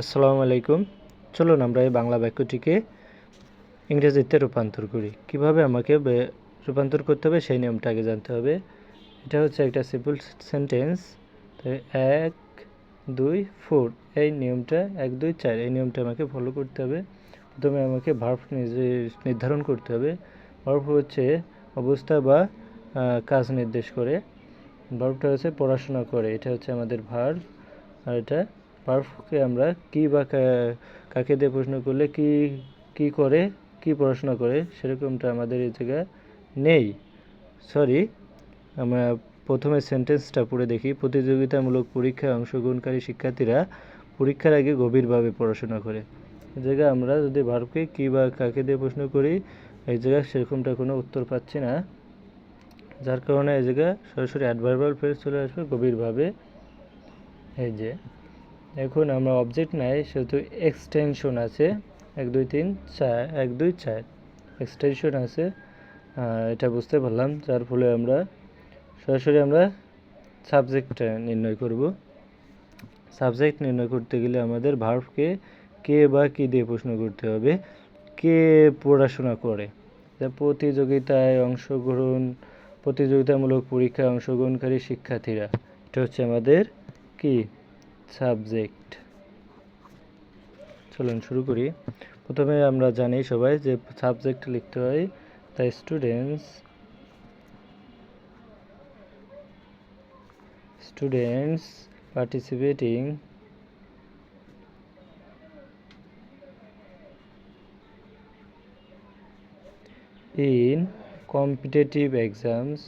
আসসালামু আলাইকুম। চলুন আমরা এই বাংলা বাক্যটিকে ইংরেজিতে রূপান্তর করি। কিভাবে আমাকে রূপান্তর করতে হবে সেই নিয়মটা আগে জানতে হবে। এটা হচ্ছে একটা সিম্পল সেন্টেন্স। তাই 1 2 4 এই নিয়মটা 1 2 4 এই নিয়মটা আমাকে ফলো করতে হবে। প্রথমে আমাকে ভার্ব নির্ধারণ করতে হবে। ভার্ব হচ্ছে অবস্থা বা কাজ নির্দেশ করে। ভার্বটা হচ্ছে পড়াশোনা করে, এটা হচ্ছে আমাদের ভার্ব। আর এটা ভার্বকে আমরা কি বা কাকে দিয়ে প্রশ্ন করলে কি কি করে, কি পড়াশোনা করে, সেরকমটা আমাদের এই জায়গায় নেই। আমরা প্রথমে সেন্টেন্সটা পড়ে দেখি। প্রতিযোগিতামূলক পরীক্ষায় অংশগ্রহণকারী শিক্ষার্থীরা পরীক্ষার আগে গভীরভাবে পড়াশোনা করে। এই জায়গায় আমরা যদি ভার্বকে কি বা কাকে দিয়ে প্রশ্ন করি, এই জায়গায় সেরকমটা কোনো উত্তর পাচ্ছি না, যার কারণে এই জায়গায় সরাসরি অ্যাডভার্বাল ফ্রেজ চলে আসবে গভীরভাবে। এই যে এখন আমরা অবজেক্ট নাই, সেহেতু এক্সটেনশন আছে 1 2 3 4 1 2 4 এক্সটেনশন আছে, এটা বুঝতে পারলাম। যার ফলে আমরা সরাসরি সাবজেক্ট নির্ণয় করব। সাবজেক্ট নির্ণয় করতে গেলে আমাদের ভার্বকে কে বা কি দিয়ে প্রশ্ন করতে হবে। কে পড়াশোনা করে, প্রতিযোগিতামূলক পরীক্ষায় অংশগ্রহণকারী শিক্ষার্থীরা, এটা হচ্ছে আমাদের কি সাবজেক্ট। চলুন শুরু করি। প্রথমে আমরা জানি সবাই যে সাবজেক্ট লিখতে হয়। তাই students participating in competitive exams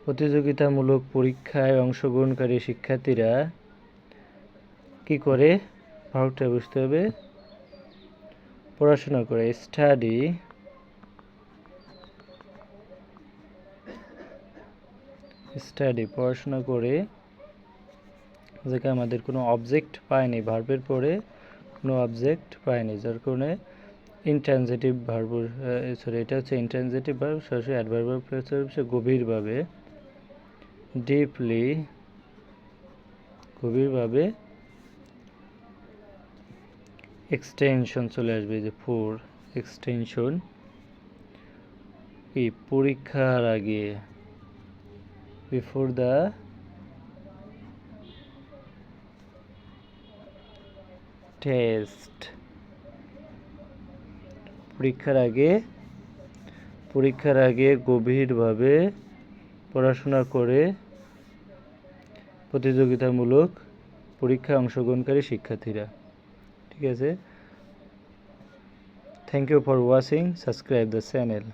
প্রতিযোগিতামূলক পরীক্ষায় অংশগ্রহণকারী শিক্ষার্থীরা কি করে, ভার্বটা বুঝতে হবে, পড়াশোনা করে। স্টাডি পড়াশোনা করে। যেখানে আমাদের কোনো অবজেক্ট পায়নি, ভার্বের পরে কোনো অবজেক্ট পায়নি, যার কারণে ইনট্রানজিটিভ ভার্ব, এটা হচ্ছে ইনট্রানজিটিভ ভার্ব, সরাসরি অ্যাডভার্বাল ফ্রেজ হচ্ছে গভীরভাবে, ডিপলি, গভীরভাবে। এক্সটেনশন চলে আসবে, যে ফোর এক্সটেনশন, কি পরীক্ষার আগে, বিফোর দ্য টেস্ট, পরীক্ষার আগে গভীরভাবে পড়াশোনা করে প্রতিযোগিতামূলক পরীক্ষায় অংশগ্রহণকারী শিক্ষার্থীরা। ঠিক আছে, thank you for watching, subscribe the channel.